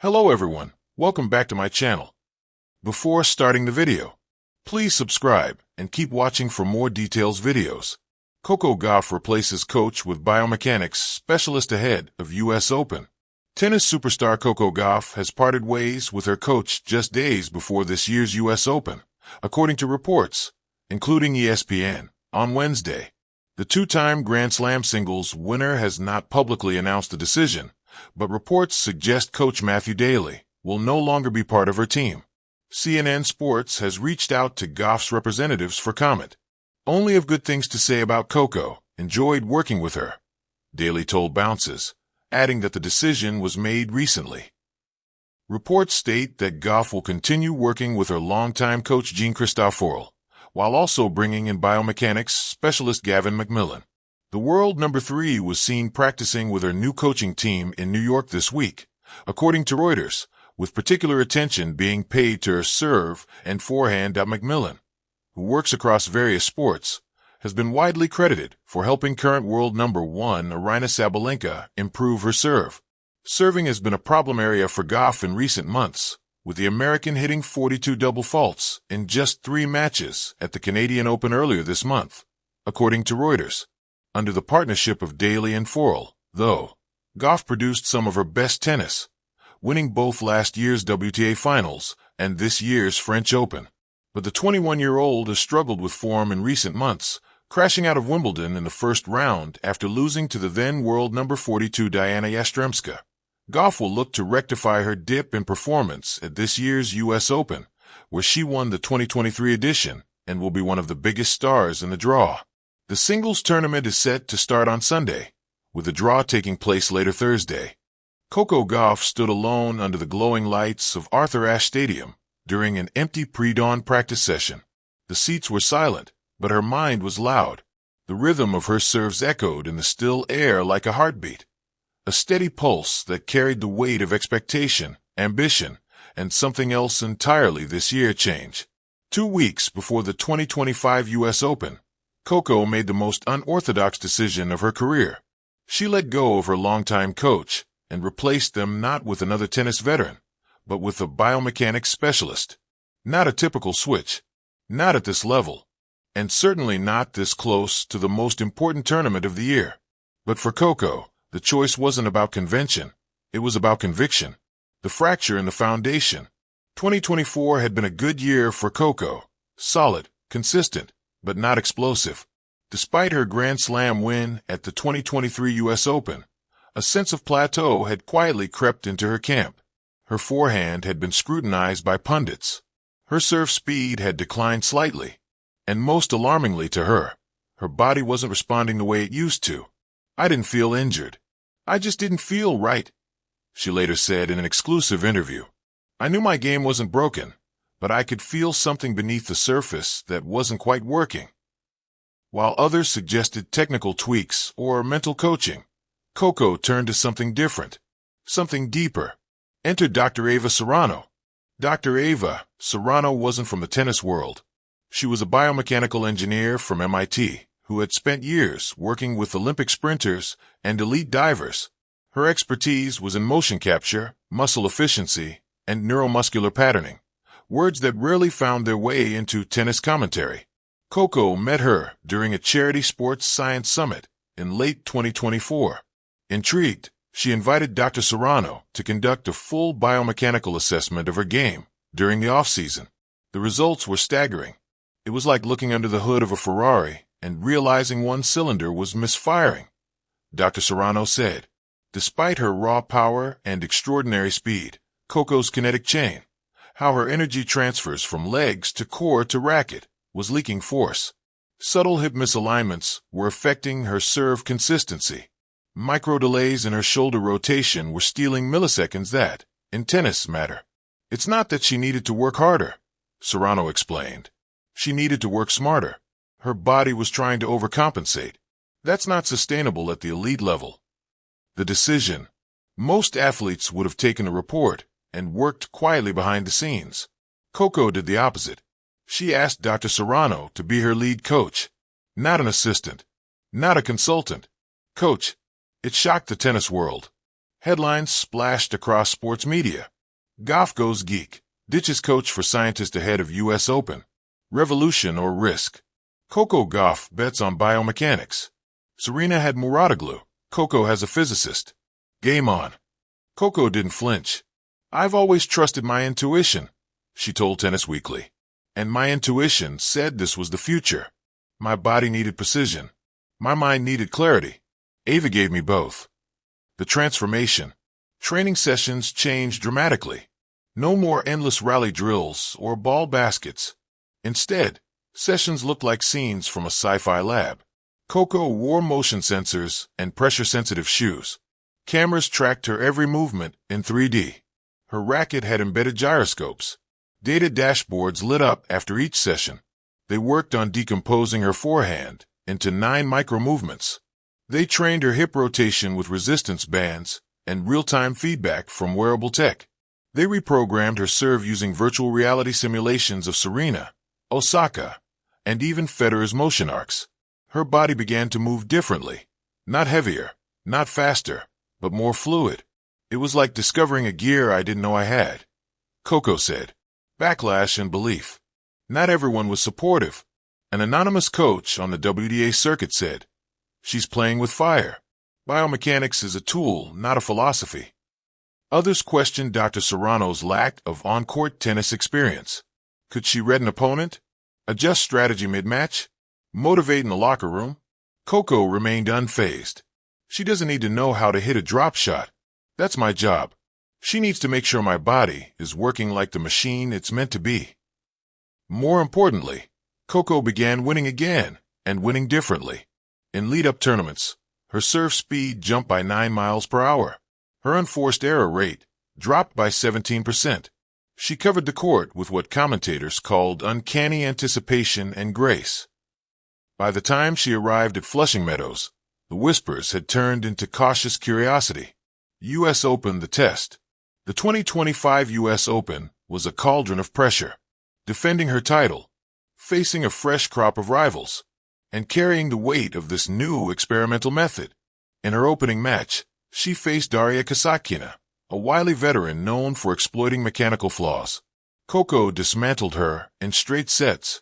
Hello everyone, welcome back to my channel. Before starting the video, please subscribe and keep watching for more details videos. Coco Gauff replaces coach with biomechanics specialist ahead of US Open. Tennis superstar Coco Gauff has parted ways with her coach just days before this year's US Open, according to reports, including ESPN, on Wednesday. The two-time Grand Slam singles winner has not publicly announced the decision, but reports suggest coach Matthew Daley will no longer be part of her team. CNN Sports has reached out to Gauff's representatives for comment. Only have good things to say about Coco, enjoyed working with her, Daley told Bounces, adding that the decision was made recently. Reports state that Gauff will continue working with her longtime coach Jean-Christophe Forel, while also bringing in biomechanics specialist Gavin McMillan. The world number 3 was seen practicing with her new coaching team in New York this week, according to Reuters, with particular attention being paid to her serve and forehand. McMillan, who works across various sports, has been widely credited for helping current world number 1 Aryna Sabalenka improve her serve. Serving has been a problem area for Gauff in recent months, with the American hitting 42 double faults in just 3 matches at the Canadian Open earlier this month, according to Reuters. Under the partnership of Daley and Forel, though, Gauff produced some of her best tennis, winning both last year's WTA Finals and this year's French Open. But the 21-year-old has struggled with form in recent months, crashing out of Wimbledon in the first round after losing to the then world number 42 Diana Yastremska. Gauff will look to rectify her dip in performance at this year's US Open, where she won the 2023 edition and will be one of the biggest stars in the draw. The singles tournament is set to start on Sunday, with the draw taking place later Thursday. Coco Gauff stood alone under the glowing lights of Arthur Ashe Stadium during an empty pre-dawn practice session. The seats were silent, but her mind was loud. The rhythm of her serves echoed in the still air like a heartbeat, a steady pulse that carried the weight of expectation, ambition, and something else entirely this year: change. 2 weeks before the 2025 US Open, Coco made the most unorthodox decision of her career. She let go of her longtime coach and replaced them not with another tennis veteran, but with a biomechanics specialist. Not a typical switch, not at this level, and certainly not this close to the most important tournament of the year. But for Coco, the choice wasn't about convention, it was about conviction. The fracture in the foundation. 2024 had been a good year for Coco, solid, consistent, but not explosive. Despite her Grand Slam win at the 2023 US Open, a sense of plateau had quietly crept into her camp. Her forehand had been scrutinized by pundits. Her serve speed had declined slightly. And most alarmingly to her body wasn't responding the way it used to. "I didn't feel injured. I just didn't feel right," she later said in an exclusive interview. "I knew my game wasn't broken, but I could feel something beneath the surface that wasn't quite working." While others suggested technical tweaks or mental coaching, Coco turned to something different, something deeper. Enter Dr. Eva Serrano. Dr. Eva Serrano wasn't from the tennis world. She was a biomechanical engineer from MIT who had spent years working with Olympic sprinters and elite divers. Her expertise was in motion capture, muscle efficiency, and neuromuscular patterning, words that rarely found their way into tennis commentary. Coco met her during a charity sports science summit in late 2024. Intrigued, she invited Dr. Serrano to conduct a full biomechanical assessment of her game during the off-season. The results were staggering. It was like looking under the hood of a Ferrari and realizing one cylinder was misfiring, Dr. Serrano said. Despite her raw power and extraordinary speed, Coco's kinetic chain, how her energy transfers from legs to core to racket, was leaking force. Subtle hip misalignments were affecting her serve consistency. Micro delays in her shoulder rotation were stealing milliseconds that, in tennis, matter. "It's not that she needed to work harder," Serrano explained. "She needed to work smarter. Her body was trying to overcompensate. That's not sustainable at the elite level." The decision. Most athletes would have taken a report and worked quietly behind the scenes. Coco did the opposite. She asked Dr. Serrano to be her lead coach, not an assistant, not a consultant. Coach. It shocked the tennis world. Headlines splashed across sports media. Gauff goes geek, ditches coach for scientist ahead of U.S. Open. Revolution or risk? Coco Gauff bets on biomechanics. Serena had Muradoglu. Coco has a physicist. Game on. Coco didn't flinch. I've always trusted my intuition, she told Tennis Weekly. And my intuition said this was the future. My body needed precision. My mind needed clarity. Ava gave me both. The transformation. Training sessions changed dramatically. No more endless rally drills or ball baskets. Instead, sessions looked like scenes from a sci-fi lab. Coco wore motion sensors and pressure-sensitive shoes. Cameras tracked her every movement in 3D. Her racket had embedded gyroscopes. Data dashboards lit up after each session. They worked on decomposing her forehand into 9 micro-movements. They trained her hip rotation with resistance bands and real-time feedback from wearable tech. They reprogrammed her serve using virtual reality simulations of Serena, Osaka, and even Federer's motion arcs. Her body began to move differently. Not heavier, not faster, but more fluid. It was like discovering a gear I didn't know I had. Coco said. Backlash and belief. Not everyone was supportive. An anonymous coach on the WTA circuit said, "She's playing with fire. Biomechanics is a tool, not a philosophy." Others questioned Dr. Serrano's lack of on-court tennis experience. Could she read an opponent? Adjust strategy mid-match? Motivate in the locker room? Coco remained unfazed. She doesn't need to know how to hit a drop shot. That's my job. She needs to make sure my body is working like the machine it's meant to be. More importantly, Coco began winning again and winning differently. In lead-up tournaments, her serve speed jumped by 9 miles per hour. Her unforced error rate dropped by 17%. She covered the court with what commentators called uncanny anticipation and grace. By the time she arrived at Flushing Meadows, the whispers had turned into cautious curiosity. U.S. Open the test. The 2025 U.S. Open was a cauldron of pressure. Defending her title, facing a fresh crop of rivals, and carrying the weight of this new experimental method. In her opening match, she faced Daria Kasatkina, a wily veteran known for exploiting mechanical flaws. Coco dismantled her in straight sets.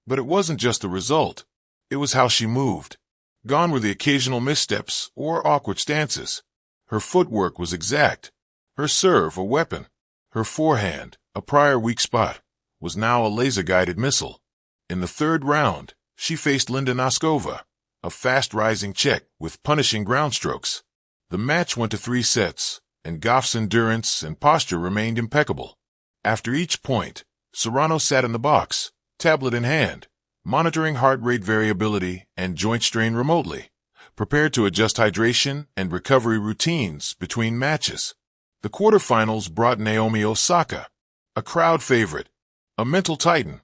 But it wasn't just the result. It was how she moved. Gone were the occasional missteps or awkward stances. Her footwork was exact. Her serve, a weapon. Her forehand, a prior weak spot, was now a laser-guided missile. In the third round, she faced Linda Noskova, a fast-rising Czech with punishing ground strokes. The match went to 3 sets, and Gauff's endurance and posture remained impeccable. After each point, Serrano sat in the box, tablet in hand, monitoring heart rate variability and joint strain remotely, prepared to adjust hydration and recovery routines between matches. The quarterfinals brought Naomi Osaka, a crowd favorite, a mental titan.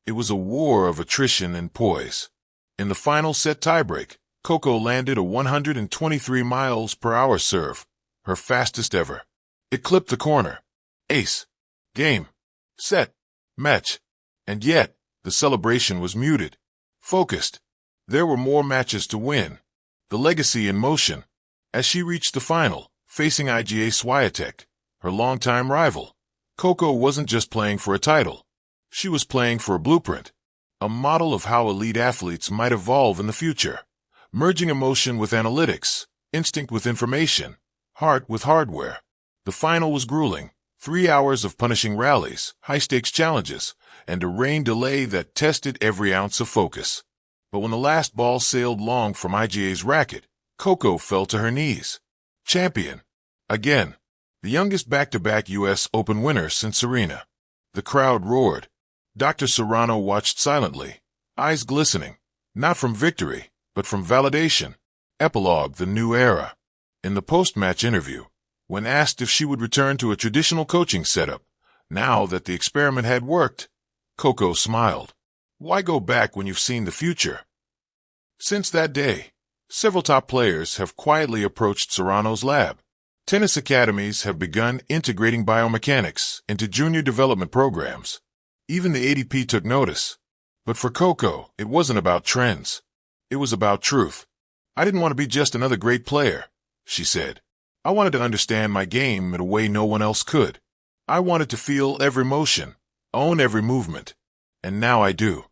It was a war of attrition and poise. In the final set tiebreak, Coco landed a 123 miles per hour serve, her fastest ever. It clipped the corner. Ace. Game. Set. Match. And yet, the celebration was muted. Focused. There were more matches to win. The legacy in motion. As she reached the final, facing Iga Swiatek, her longtime rival, Coco wasn't just playing for a title. She was playing for a blueprint. A model of how elite athletes might evolve in the future. Merging emotion with analytics, instinct with information, heart with hardware. The final was grueling. 3 hours of punishing rallies, high-stakes challenges, and a rain delay that tested every ounce of focus. But when the last ball sailed long from IGA's racket, Coco fell to her knees. Champion. Again. The youngest back-to-back U.S. Open winner since Serena. The crowd roared. Dr. Serrano watched silently, eyes glistening, not from victory, but from validation. Epilogue: the new era. In the post-match interview, when asked if she would return to a traditional coaching setup, now that the experiment had worked, Coco smiled. Why go back when you've seen the future? Since that day, several top players have quietly approached Serrano's lab. Tennis academies have begun integrating biomechanics into junior development programs. Even the ADP took notice. But for Coco, it wasn't about trends. It was about truth. I didn't want to be just another great player, she said. I wanted to understand my game in a way no one else could. I wanted to feel every motion, own every movement, and now I do.